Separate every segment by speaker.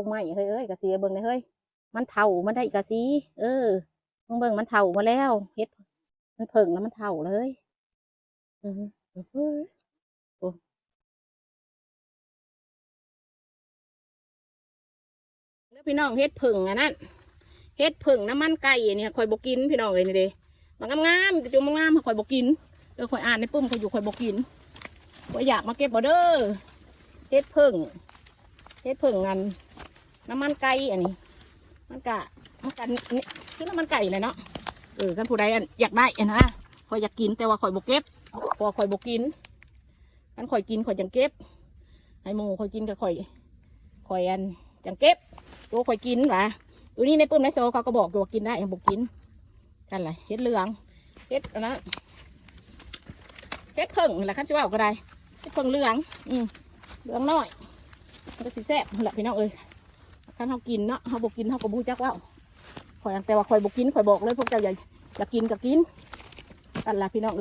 Speaker 1: งไม้เฮ้ยเอ้ยกะสีเบิ่งเลยเฮ้ยมันเฒ่ามันได้กะสีมึงเบิ่งมันเฒ่ามาแล้วเฮ็ดมันเพิ่งแล้วมันเฒ่าเลยอือเฮ้ยโอ้แล้วพี่น้องเฮ็ดเพิ่งอันนั้นเฮ็ดเพิ่งน้ำมันไก่เนี่ยข่อยบ่กินพี่น้องเอ้ยนี่เด้มันงามๆแต่จุ่มงามข่อยบ่กินข่อยอ่านในปุ่มข่อยอยู่ข่อยบ่กินข่อยอยากมาเก็บบ่เด้อเฮ็ดเพิ่งอันน้ำมันไก่อันนี้มันกะนี่คือน้ำมันไก่เลยเนาะกันผู้ใดอยากได้นะข่อยอยากกินแต่ว่าข่อยบ่เก็บพอข่อยบ่กินกันข่อยกินข่อยจังเก็บให้หมูข่อยกินกับข่อยจังเก็บตัวข่อยกินว่ะตัวนี้ในปื้มในโซเขาก็บอกตัวกินได้ยังบ่กินกันไรเฮ็ดเหลืองเฮ็ดอันนั้นเฮ็ดเพิ่งแหละขั้นชิว่าก็ได้เฮ็ดเพิ่งเหลืองเหลืองน้อยมันก็สิแซ่บแหละพี่น้องขั้นเขากินเนาะเขาบ่กินเขาก็บูจักว่าข่อยแต่ว่าข่อยบ่กินข่อยบอกเลยพวกเจ้าอย่ากินก็กินกันละพี่น้อง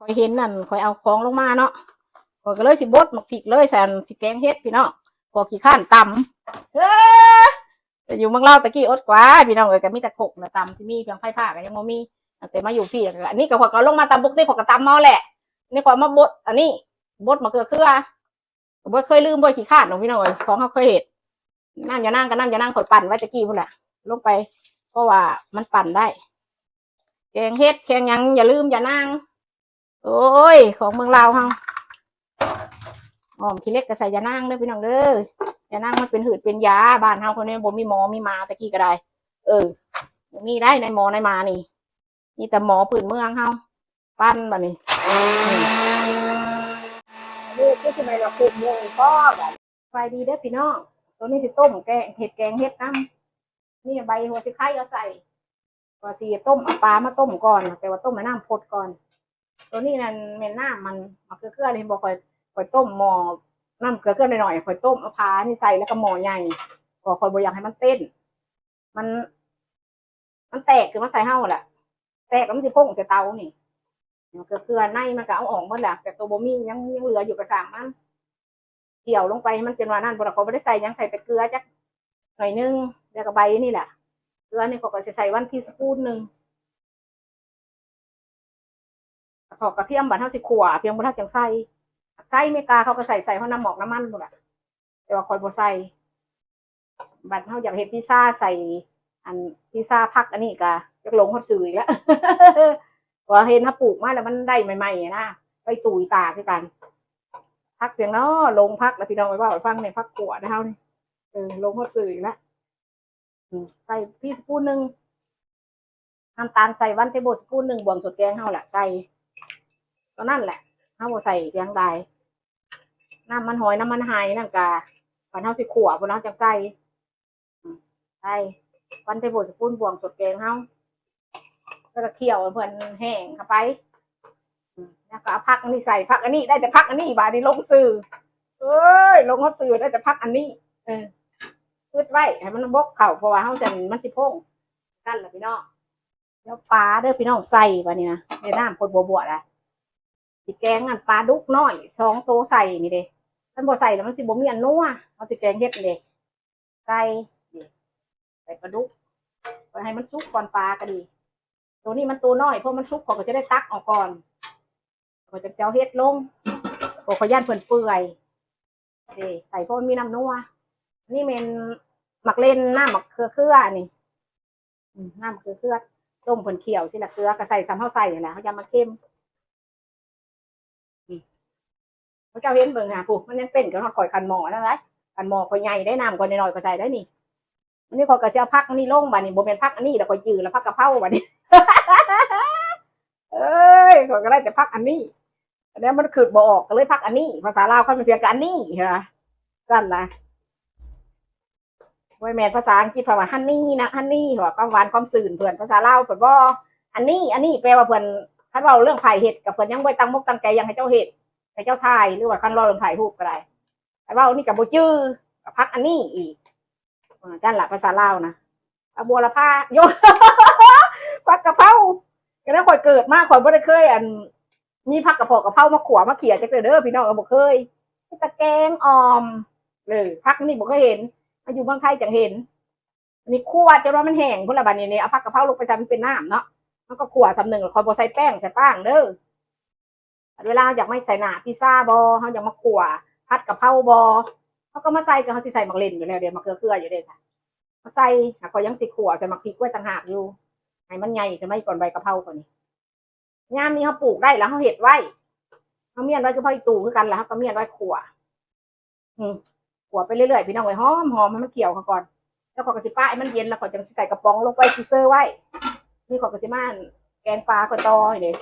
Speaker 1: ข่อยเห็นนั่นข่อยเอาของลงมาเนาะข่อยก็เลยสิบดหมักผิกเลยแซนสิแกงเฮ็ดพี่น้องพอขี้ข้านตำแต่อยู่เมืองเล่าตะกี้อดกว่าพี่น้องก็มีแต่ขกนะตำที่มีเพียงไผ่ผ้าก็ยังโมมีแต่มาอยู่พี่อันนี้ก็ข่อยก็ลงมาตำบุกนี่ข่อยก็ตำเมาแหละนี่ข่อยมาบดอันนี้บดมะเขือบ่เคยลืมบ่ขี้ข้านของพี่น้องของเขาเคยเห็ดน้ำยานั่งกับน้ำยานั่งข่อยปั่นไว้ตะกี้พุ่นแหละลงไปเพราะว่ามันปั่นได้แกงเฮ็ดแกงยังอย่าลืมอย่านั่งโอ้ยของเมืองลาวเฮาขี้เล็กก็ใส่ยานั่งเด้อพี่น้องเด้อยานั่งมันเป็นหืดเป็นยาบ้านเฮาคนนี้บ่มีหมอมีมาตะกี้ก็ได้มีได้ในหมอในมานี่มีแต่หมอพื้นเมืองเฮาปั้นบัดนี้ลูกก็สิไปละคุกโมงก็แบบไฟดีเด้อพี่น้องตัวนี้สิต้มแกงเฮ็ดน้ำนี่ใบหัวสิไข่เอาใส่ก็สิต้มเอาปลามาต้มก่อนแต่ว่าต้มในน้ำพดก่อนตัวนี้นั่นแม่น้ำมันเอาเกลือเลยบอกค่อยต้มหม้อน้ำเกลือหน่อยๆค่อยต้มเอาปลานี่ใส่แล้วก็หม้อใหญ่ก็ค่อยบ่อยากให้มันเต้นมันแตกคือมันใส่เห่าแหละแตกแล้วมันสิพุ่งใส่เตานี่เกลือในมันก็เอาออกหมดแหละแต่ตัวบ่มียังเหลืออยู่กระสังมันเกี่ยวลงไปมันเป็นว่านั่นบ่ได้เขาไม่ได้ใส่ยังใส่แต่เกลือจักหน่อยนึงแล้วก็ใบนี่แหละเกลือนี่เขาก็จะใส่วันที่สปูนหนึ่งขอกระเทียมบัดเท่าสิขั่วเพียงบ่เท่าจังใส่เมกาเขาก็ใส่เพราะน้ำหมอกน้ำมันหมดอะแต่ว่าคอยบ่ใส่บัดเท่าอยากเห็ดพิซซ่าใส่อันพิซซ่าพักอันนี้ก็จะลงฮอดสื่ออีกแล้วว่าเห็นถ้าปลูกมาแล้วมันได้ใหม่ๆนะไปตุยตาคือกันพักเพียงเนาะลงพักแล้วพี่น้องไปว่าไปฟังในพักขั่วนะเท่านี่ลงฮอดสื่ออีกแล้วใส่พี่สปูนหนึ่งน้ำตาลใส่วันเทเบิลสปูนหนึ่งบวงสดแกงเท่าแหละใส่ก็นั่นแหละเท่าใส่แกงได้น้ำมันหอยน้ำมันไฮนั่นกะวันเท่าสิขั่วบนน้ำจังใส่วันเทเบิลสปูนบวงสดแกงเท่าก็จะเคี่ยวเพื่อนแห้งเข้าไปแล้วก็พักอันนี้ใส่พักอันนี้ได้แต่พักอันนี้บาดนี้ลงสื่อลงฮอดสื่อได้แต่พักอันนี้พืดไว้ให้มันบกเข่าเพราะว่าเฮาจะมันสิพงกันแหละพี่น้องแล้วปลาเด้อพี่น้องใส่บาดนี้นะในน้ำพดบัวๆละสิแกงอันปลาดุกน้อย2 ตัวใส่นี่เด้มันบ่ใส่แล้วมันสิบ่มีอันนัวเอาสิแกงเฮ็ดเด้ใส่ปลาดุกไปให้มันสุกก่อนปลาก็ดีตัวนี้มันตัวน้อยเพราะมันสุกก็จะได้ตักออกก่อนก็จะเฮ็ดลงโอ้ขย่านเปื่อยใส่เพราะมันมีน้ำนัวนี่เป็นหมักเล่นน้ำหมักเกลือนี่น้ำเกลือต้มผลเขียวสิละเกลือก็ใส่ซ้ำเท่าใส่นี่แหละเขาจะมาเข้มเขาจะเห็นเบิ่งหาผู้มันยังเป็นกับข่อยคันหม้อนั่นแหละคันหม้อข่อยใหญ่ได้น้ำก่อนหน่อยก็ใส่ได้นี่อันนี้ข่อยก็จะพักนี่ลงบัดนี้บ่เป็นพักอันนี้แล้วข่อยจืดแล้วพักกะเพราบัดนี้ข่อยก็ได้แต่พักอันนี้ แล้วมันขืดบ่ออกก็เลยพักอันนี้ภาษาลาวเขาเป็นเพียงกับอันนี้ใช่ไหมสั้นนะไว้แม่ภาษาอังกฤษแปลว่าฮันนี่นะฮันนี่หัวความหวานความสื่นเพื่อนภาษาลาวเพื่อนบ่อันนี้แปลว่าเพื่อนคันเราเรื่องไผ่เห็ดกับเพื่อนยังไว้ตั้งมกตั้งใจยังให้เจ้าเห็ดให้เจ้าทายหรือว่าคันเราเรื่องไผ่หูกก็ได้แต่ว่านี่กับโบจื้อพักอันนี้อีกนั่นแหละภาษาลาวนะเอาบัวละผ้าโยพักกะเพราก็ได้ค่อยเกิดมากค่อยบ่ได้เคยมีผักกระเพาะกะเพรามาขวมาเขี่ยจักเด้อพี่น้องก็บ่เคยตะแกงออมพักนี่บ่เคยเห็นมาอยู่เมืองไทยจังเห็นอันนี้คั่วจนว่ามันแห้งพุ่นละบัดนี้เอาผักกะเพราลงไปใส่มันเป็นน้ำเนาะมันก็คั่วสำนึงแล้วค่อยบ่ใส่แป้งใส่ป้างเด้อเวลาอยากไม่ใส่หน้าพิซซ่าบ่เฮาอยากมาคั่วผัดกะเพราบ่เฮาก็มาใส่ก็เฮาสิใส่หมักเล่นอยู่แล้วเดี๋ยวมะเขืออยู่เด้จ้ะมาใส่ก็ยังสิคั่วใส่หมักพริกไว้ต่างหากอยู่ให้มันใหญ่ขึ้นมาก่อนใบกะเพราก่อนนี่ยามนี้เฮาปลูกได้แล้วเฮาเฮ็ดไว้เขาเมียนไว้ก็พออีตู่คือกันแล้วเขาเมียนไว้ขั่วขั่วไปเรื่อยๆพี่น้องไว้หอมหอมให้มันเกี่ยวเขาก่อนแล้วขอกระสิป้าให้มันเย็นแล้วขอจังใส่กระป๋องลงไปฟีเซอร์ไว้นี่ขอกระสิม่านแกงปลาก็ตอยเลย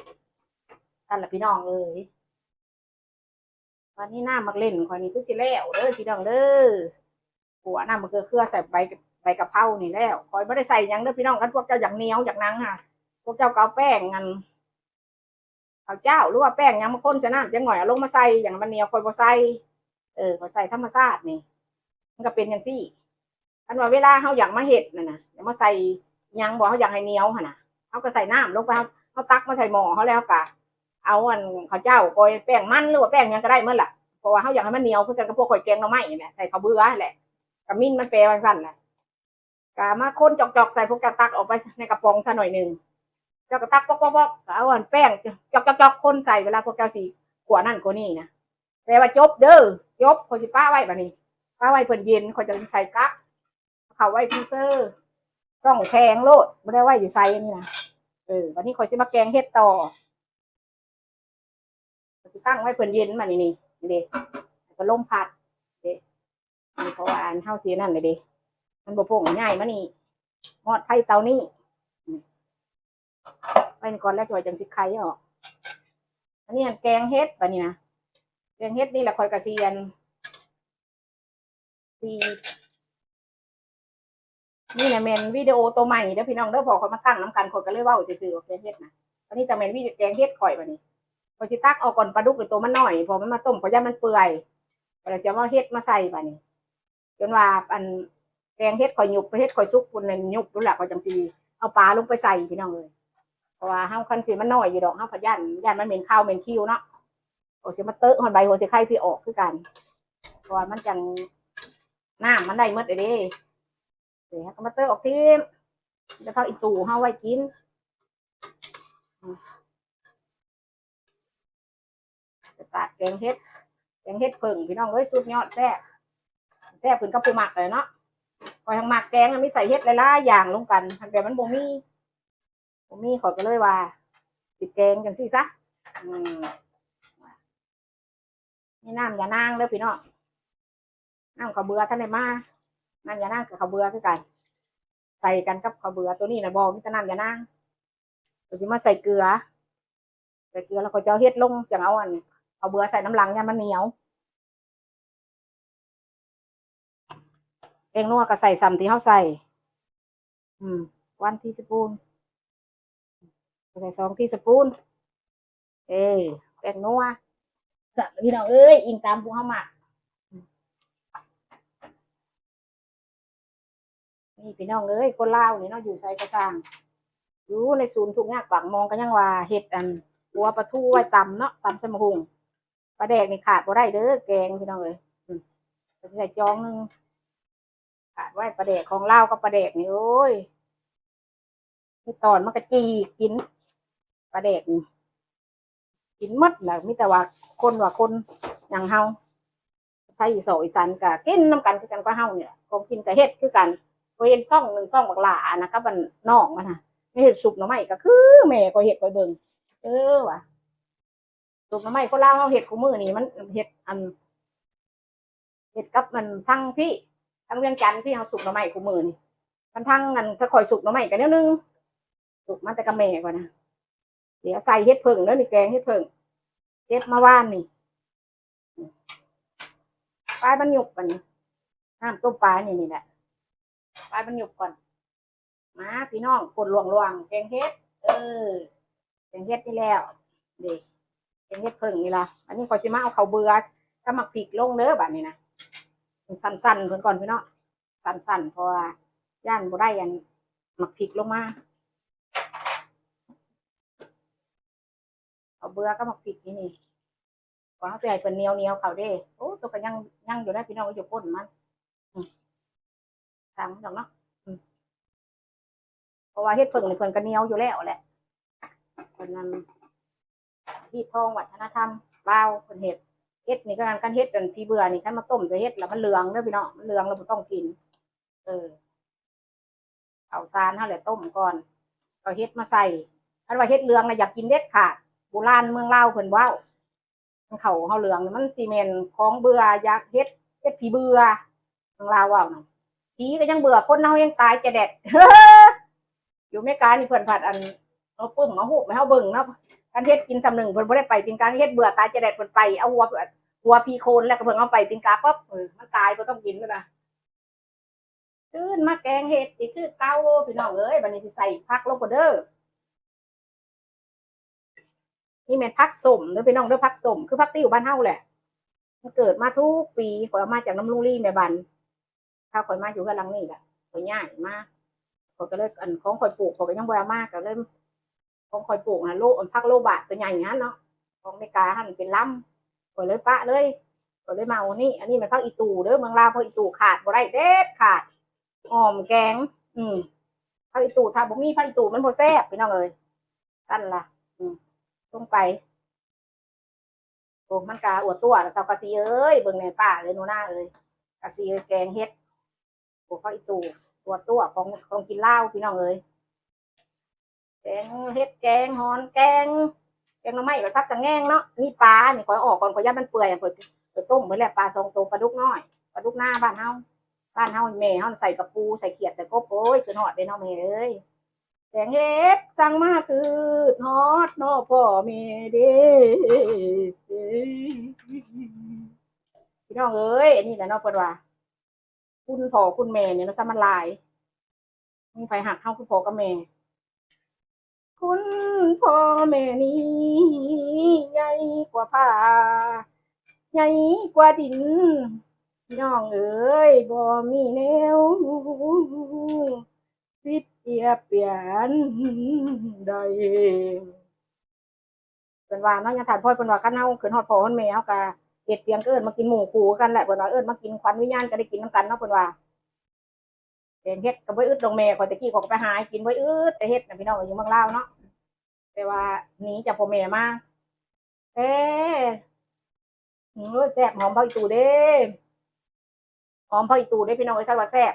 Speaker 1: นั่นแหละพี่น้องเลยวันนี้น้ามักเล่นคอยนี้คือสิแล้วเด้อพี่น้องเด้อขั่วน้ามันเครือใส่ใบกะเพรานี่แล้วคอยไม่ได้ใส่ยังเด้อพี่น้องกันพวกเจ้าอย่างเหนียวอย่างนังค่ะพวกเจ้าเกาแป้งกันข้าวเจ้าหรือว่าแป้งยังมาข้นใส่น้ำจังหน่อยเอาลงมาใส่อย่างมันเหนียวคอยบ่ใส่ก็ใส่ธรรมชาตินี่มันก็เป็นอย่างซี่อันว่าเวลาเขาอยากมาเห็ดน่ะอยากมาใส่ยังบอกเขาอยากให้เหนียวหั่นน่ะเขาก็ใส่น้ำลงไปเขาตักมาใส่หม้อเขาแล้วก็เอาข้าวเจ้าโกยแป้งมันหรือว่าแป้งยังก็ได้เมื่อละเพราะว่าเขาอยากให้มันเหนียวเพื่อกันกับพวกข่อยแกงหน่อไม้เนี่ยใส่ข้าวเบื่อแหละกับมิ้นมันแปรมันสั่นแหละก็มาคนจอกๆใส่พวกกระตักออกไปในกระป๋องซะหน่อยหนึ่งเจ้ากระตักปอกๆเอาแป้งจอกๆคนใส่เวลาพวกเจ้าสีขวนั่นขวนี่นะแปลว่าจบเด้อจบคนสิป้าไว้แบบนี้ป้าไว้เพิ่นเย็นคนจะใส่กั๊กเขาไว้พีเซอร์ต้องแข็งโลดไม่ได้ไว้อยู่ใส่นี่นะวันนี้คอยจะมาแกงเฮ็ดต่อสิตั้งไว้เพิ่นเย็นมานี่เด็กก็ล่มผัดเด็กเพราะว่าเท่าสีนั่นเลยเด็กมันบ่พงง่ายมานี่หอดไผ่เตานี่ไปก่อนแล้วจ่อยจังสิไข่ออกอันนี้แกงเฮ็ดแบบนี้นะแกงเฮ็ดนี่แหละคอยกระเซียนนี่นะเมนวิดีโอตัวใหม่เด้อพี่น้องเด้อพอเขามาตั้งน้ำกันคนก็เลยว่าจะซื้อแกงเฮ็ดนะอันนี้จะเมนวิดีโอแกงเฮ็ดข่อยแบบนี้พอชิตักเอาก่อนปลาดุกหรือตัวมันหน่อยพอมันมาต้มพอย่ามันเปื่อยแต่เสียว่าเฮ็ดมาใส่แบบนี้จนว่าแกงเฮ็ดข่อยยุบเฮ็ดข่อยซุกคนนึงยุบรู้แหละข่อยจังซีเอาปลาลงไปใส่พี่น้องเลยเพราะว่าห้าวคันสีมันหน่อยอยู่ดอกห้าวพยันมันเหม็นข้าวเหม็นคิ้วเนาะโอ้เสียมาเตอะหอนใบหัวเสียไข่พี่ออกคือกันเพราะว่ามันจังน้ำมันได้เมื่อเด้เดี๋ยวก็มาเตอร์ออกทีมแล้วเขาอีตู่เฮาไว้กินจะตัดแกงเฮ็ดเพิ่งพี่น้องเอ้ยสุดยอดแซ่บขึ้นกับปูหมักเลยเนาะพอทางหมักแกงมันมีใส่เฮ็ดหลายๆอย่างลงกันแต่มันบ่มีขอก็เลยว่าติดแกงจังซี่ซะนี่น้ำยานางเด้อพี่น้องน้ำข้าวเบื่อท่านได้มาน้ำยานางกับข้าวเบื่อคือกันใส่กันกับข้าวเบื่อตัวนี้นะบอมิตรน้ำยานางเราสิมาใส่เกลือแล้วก็จะเฮ็ดลงจังเอาข้าวเบื่อใส่น้ำลังเนี่ยมันเหนียวเองนัวก็ใส่ซ้ำที่เขาใส่1 ทีสปูนใส่2 ทีสปูนแป้งนัวพี่น้องเอ้ยอิงตามผู้เขาหมักนี่พี่น้องเอ้ยคนลาวนี่เนาะอยู่ใส่กระซังอยู่ในศูนย์ทุกอย่างปากมองก็ยังว่าเห็ดหัวปลาทูไว้ตำเนาะตำใส่มะฮุงปลาแดกนี่ขาดบ่ได้เด้อแกงพี่น้องเอ้ยใส่จองนึงขาดไว้ปลาแดกของลาวกับปลาแดกนี่โอ้ยนี่ตอนมันกระจีกินปลาแดกนี่กินมัดแหละมิแต่ว่าคนอย่างเฮาไทยอีสานอีสานก็กินน้ำกันคือกันก็เฮาเนี่ยของกินกับเฮ็ดคือกันก็เห็นซ่องบักหลานะครับมันน้องมันน่ะไม่เห็ดสุกหน่อไม้ก็คือแม่ก็เห็ดก็เบิ่งว่ะสุกหน่อไม้คนลาวเฮาเห็ดคู่มือนี่มันเห็ดเห็ดกับมันทั้งพี่ทั้งเวียงจันทร์พี่เฮาสุกหน่อไม้คู่มือนี่มันทั้งนั้นก็ค่อยสุกหน่อไม้กันนิดนึงสุกมันแต่กับแม่ก่อนนะเดี๋ยวใส่เห็ดเพิ่งแล้วนี่แกงเห็ดเพิ่ง เก็บมาว่านนี่ปลายมันหยุกกันน้ำต้มปลานี่นี่แหละปลายมันหยุกก่อนมาพี่น้องกดลวงแกงเฮ็ดแกงเฮ็ดนี่แล้วเด็กแกงเฮ็ดเพิ่งนี่ละอันนี้ก็จะมาเอาข้าวเบื่อถ้ามักพริกลงเด้อแบบนี้นะสั้นๆเพิ่นก่อนพี่น้องสั้นๆเพราะว่าย่านบ่ได้ยันมักพริกลงมาข้าวเบื่อก็มักพริกนี่ขอให้ใส่เป็นเหนียวเขาเด้โอ้ตัวก็ยังอยู่ได้พี่น้องก็อยู่ก้นมันทางดอกเนาะเพราะว่าเฮ็ดเพิ่งนี่เพิ่นก็เหนียวอยู่แล้วแหละเพิ่นนั้นที่ทองวัฒนธรรมลาวเพิ่นเฮ็ดนี่ก็การเฮ็ดกันพี่เบื่อนี่คันมาต้มจะเฮ็ดแล้วมันเหลืองเด้อพี่น้องมันเหลืองแล้วบ่ต้องกินเออข้าวสารเฮาแหละต้มก่อนก็เฮ็ดมาใส่คันว่าเฮ็ดเหลืองน่ะอยากกินเด็ดขาดโบราณเมืองลาวเพิ่นเว้าเขาเฮาเหลืองมันซีเมนของเบื่ออยากเฮ็ดผีเบื่อเมืองลาวเว้าน่ะผีก็ยังเบื่อคนเฮายังตายจะแดดอยู่เมกานี่เพิ่นผัดอันเอาปึ้มเอาหูไปเฮาเบิ่งเนาะการเฮ็ดกินสำนึงเพิ่นบ่ได้ไปตินการเฮ็ดเบื่อตายจะแดดเพิ่นไปเอาหัวพีโคนแล้วก็เพิ่นเอาไปตินกาปั๊บมันตายบ่ต้องกินแล้วนะตื่นมาแกงเฮ็ดอีกคือเก่าพี่น้องเอ้ยบัดนี้สิใส่ผักลงก่อนเด้อนี่แม่นผักส้มเด้อพี่น้องเด้อผักส้มคือผักติ้วบ้านเฮาแหละมันเกิดมาทุกปีข่อยเอามาจากน้ำลุงลี่แม่บันถ้าข่อยมาอยู่กับหลังนี่แหละข่อยย้ายมาข่อยก็เลยอันของข่อยปลูกข่อยก็ยังบ่เอามาก็เลยของข่อยปลูกน่ะโลผักโลบาทตัวใหญ่งั้นเนาะของอเมริกาหั่นเป็นลำข่อยเลยปะเลยข่อยเลยมาเอานี่อันนี้มันผักอีตูเด้อเมืองลาวผักอีตูขาดบ่ได้เด็ดขาดหอมแกงผักอีตูถ้าบ่มีผักอีตูมันบ่แซ่บพี่น้องเอ้ยนั่นล่ะลงไปโอ้มันกาอวดตัวเจ้ากะซีเอ้ยเบิ่งแม่ป้าเลยหนูหน้าเอ้ยกะซีแกงเฮ็ดโอ้ผักอีตูตัวของกินลาวพี่น้องเอ้ยแกงเฮ็ดแกงฮอนแกงหน่อไม้แบบผักสังแงงเนาะนี่ปลานี่ขอยออกก่อนขอยย่ามันเปื่อยขอยต้มไปแล้วปลาทรงโตปลาดุกน้อยปลาดุกหน้าบ้านเฮาแม่เฮาใส่กระปูใส่เขียดใส่กบโอ้ยคือฮอดเด้เนาะแม่เอ้ยแกงเฮ็ดสั่งมาคือฮอดเนาะพ่อแม่เด้พี่น้องเอ้ยอันนี้แหละเนาะเพิ่นว่าคุณพ่อคุณแม่เนี่ยเนาะซะมันหลายมีไผหักเฮาคือพ่อกับแม่คุณพ่อแม่นี้ใหญ่กว่าผ้าใหญ่กว่าดินพี่น้องเอ้ยบ่มีแนวสิเทียบเปลี่ยนได้เพิ่นว่าเนาะยังถามพ่อเพิ่นว่าคันเฮาขึ้นฮอดพ่อฮอดแม่เฮาก็เฮ็ดเพียงเอิ้นมากินหมู่คู่กันแหละเพิ่นว่าเอิ้นมากินควันวิญญาณก็ได้กินนำกันเนาะเพิ่นว่าแกงเฮ็ดก็บ่อึดดอกแม่ข้อยตะกี้ข้อยก็ไปหากินบ่อึดแต่เฮ็ดน่ะพี่น้องอยู่เมืองลาวเนาะแต่ว่าหนีจากพ่อแม่มาเอ๊แซ่บหอมผักอีตูเด้หอมผักอีตูเด้พี่น้องเอ้ยซัดว่าแซ่บ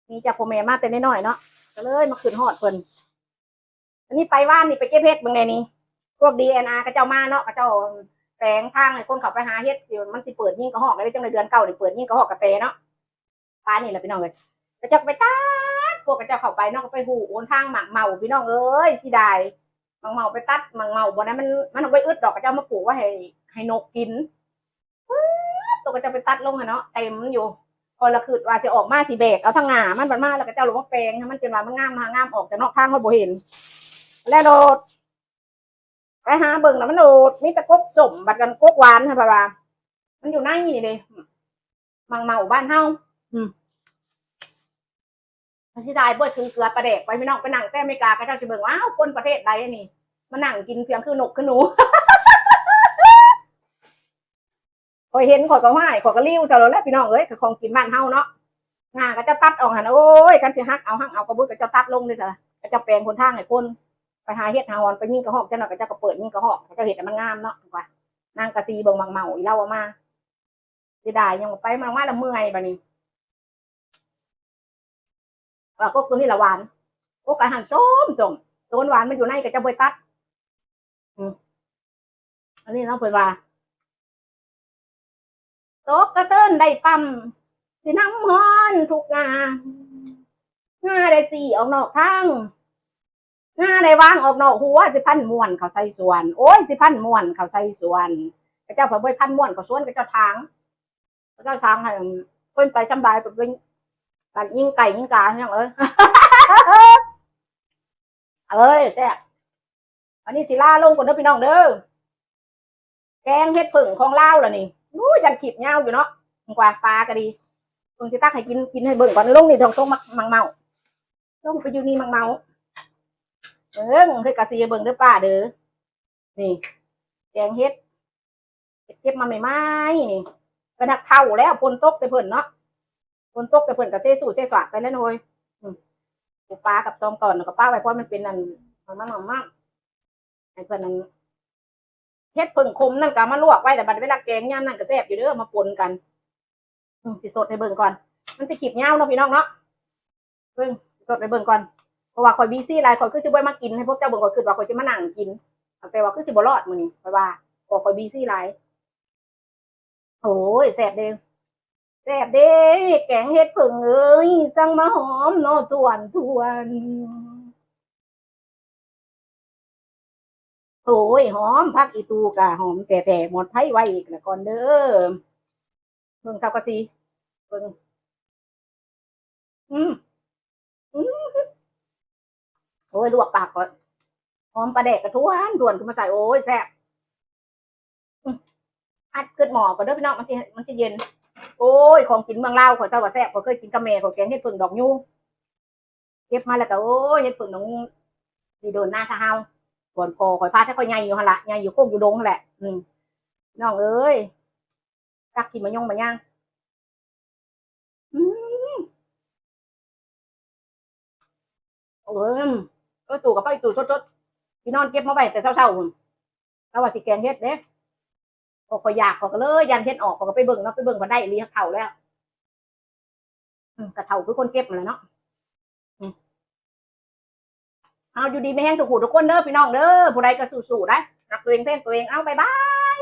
Speaker 1: หนีจากพ่อแม่มาแต่น้อยๆเนาะก็เลยมาขึ้นฮอดเพิ่นอันนี้ไปว่านนี่ไปเก็บเฮ็ดเบิ่งแน่นี่พวก DNR เขาเจ้ามาเนาะเขาเจ้าแฝงทางให้คนเข้าไปหาเฮ็ดสิมันสิเปิดยิงกระหอกได้จังได๋เดือนเก้านี่เปิดยิงกระหอกกระแตเนาะปานนี่แหละพี่น้องเอ้ยก็จะไปตัดพวกเขาเจ้าเข้าไปเนาะก็ไปหูโอนทางหมักเมาพี่น้องเอ้ยสิได้หมักเมาไปตัดหมักเมาบ่นั้นมันเอาไปอึดดอกเขาเจ้ามาปลูกไว้ให้นกกินตัวก็จะไปตัดลงอะเนาะเต็มอยู่พอละคือว่าสิออกมาสิแบกเอาทั้งหน้ามันบัดมาแล้วก็เจ้าลงมาแปลงให้มันจนว่ามันงามออกจากนอกทางเขาบ่เห็นแล้วโดดไปหาเบิ่งแล้วมันโดดมีแต่กกสมบัดกันกกหวานค่ะบ่ามันอยู่ในนี่เลยมังเมาบ้านเฮาสิได้เบิดคือเกลือปลาแดกไปพี่น้องไปนั่งแต่อเมริกาก็เจ้าสิเบิ่งว้าวคนประเทศใดอันนี้มานั่งกินเพียงคือนกคือหนูข่อยเห็นข่อยก็ไหว้ข่อยก็ริ้วซะแล้วแหละพี่น้องเอ้ยก็ของกินบ้านเฮาเนาะงาก็จะตัดออกหั่นโอ้ยกันสิฮักเอากระบุก็จะตัดลงเด้อจ้ะก็จะแปลงคนทางให้คนไปหาเฮ็ดหาหอนไปยิงกระหอกจังหน่อยก็จะก็เปิดยิงกระหอกก็เฮ็ดให้มันงามเนาะว่านางกะซีเบิ่งมังเมาอีเล่ามาสิได้ยังไปมาละเมื่อยบัดนี้ว่าก็ตัวนี้ละหวานโอ้กะหั่นส้มตัวหวานมันอยู่ในก็จะบ่ตัดอันนี้เนาะเพิ่นว่าตกกระเติ้นได้ปั๊มสิน้ำฮ้อนทุกงาได้สี่ออกนอกทาง งาได้วางออกนอกหัวสิพันม่วนเขาใส่สวนโอ้ยสิพันม่วนเขาใส่สวนพระเจ้าพระบ่พันม่วนเขาสวนก็เจ้าทางพระเจ้าทางให้เพิ่นไปสบายไปเป็นการยิงไก่ยิงกาอย่างแซ่บอันนี้สิลาลงก่อนเด้อพี่น้องเด้อแกงเฮ็ดผึ่งของลาวล่ะนี่นู้ยันขีดเงาอยู่เนาะกว่าปลาก็ดีเพิ่งสิตักให้กินให้เบิ่งก่อนลงนี่ทงมังเมาลงไปอยู่นี่มังเมาให้กะซีเบิ่งเด้อป้าเด้อนี่แกงเฮ็ดเก็บมาใหม่ๆนี่กระดักเท่าแล้วปนตกใส่เพิ่นเนาะปนตกใส่เพิ่นก็เซสู่เซสวะไปแล้วโอยปลากับตองตอนกับป้าไว้เพราะมันเป็นนั่นมันมากให้เพิ่นนั่นเฮ็ดผึ่งคมนั่นก็มาลวกไว้แต่บัดเวลาแกงย่ำนั่นก็แซ่บอยู่เด้อมาปนกันสิสดให้เบิ่งก่อนมันสิขีบเงาเนาะพี่น้องเนาะเบิ่งสดให้เบิ่งก่อนเพราะว่าข่อยบีซี่หลายข่อยคือสิบ่มากินให้พวกเจ้าเบิ่งข่อยคิดว่าข่อยสิมานั่งกินแต่ว่าคือสิบ่รอดมื้อนี้ข่อยว่าข่อยบีซี่หลายโอ้ยแซ่บเด้แซ่บเด้แกงเฮ็ดผึ่งเอ้ยสั่งมาหอมเนาะทวนโอ้ยหอมพักอีตูกะหอมแต่หมดไผไว้อีกแล้วก่อนเด้อเบิ่งเท่าก็สิเบิ่งอืมอืมโอ้ยลวกปากก่อนหอมปลาแดกกระท้วนด่วนขึ้นมาใส่โอ้ยแซ่บอัดเกิดหมอก่อนเด้อพี่น้องมันสิเย็นโอ้ยของกินเมืองลาวข่อยเจ้าว่าแซ่บข่อยเคยกินกับแม่ข่อยแกงเฮ็ดผึ่งดอกยูเก็บมาแล้วก็โอ้ยเฮ็ดผึ่งดอกยูสิโดนหน้าทาเฮาก่อนพอข่อยพาถ้าข่อยใหญ่อยู่หั่นล่ะใหญ่อยู่โคกอยู่ดงแหละน้องเอ้ยตักกินมายงมาย่างอืมโอ้ยตู่กับป้าตู่สดๆพี่นอนเก็บมาไว้แต่เช้าๆแล้วว่าสิแกงเฮ็ดเด้ข่อยอยากข่อยก็เลยยันเฮ็ดออกข่อยก็ไปเบิ่งเนาะไปเบิ่งบ่ได้อีหลีเฒ่าแล้วกะเฒ่าคือคนเก็บนั่นแหละเนาะเอาอยู่ดีไม่แห้งทุกผู้ทุกคนเด้อพี่น้องเด้อผู้ใดก็สู้ๆได้รักตัวเองเพ่งตัวเองเอาบ๊ายบาย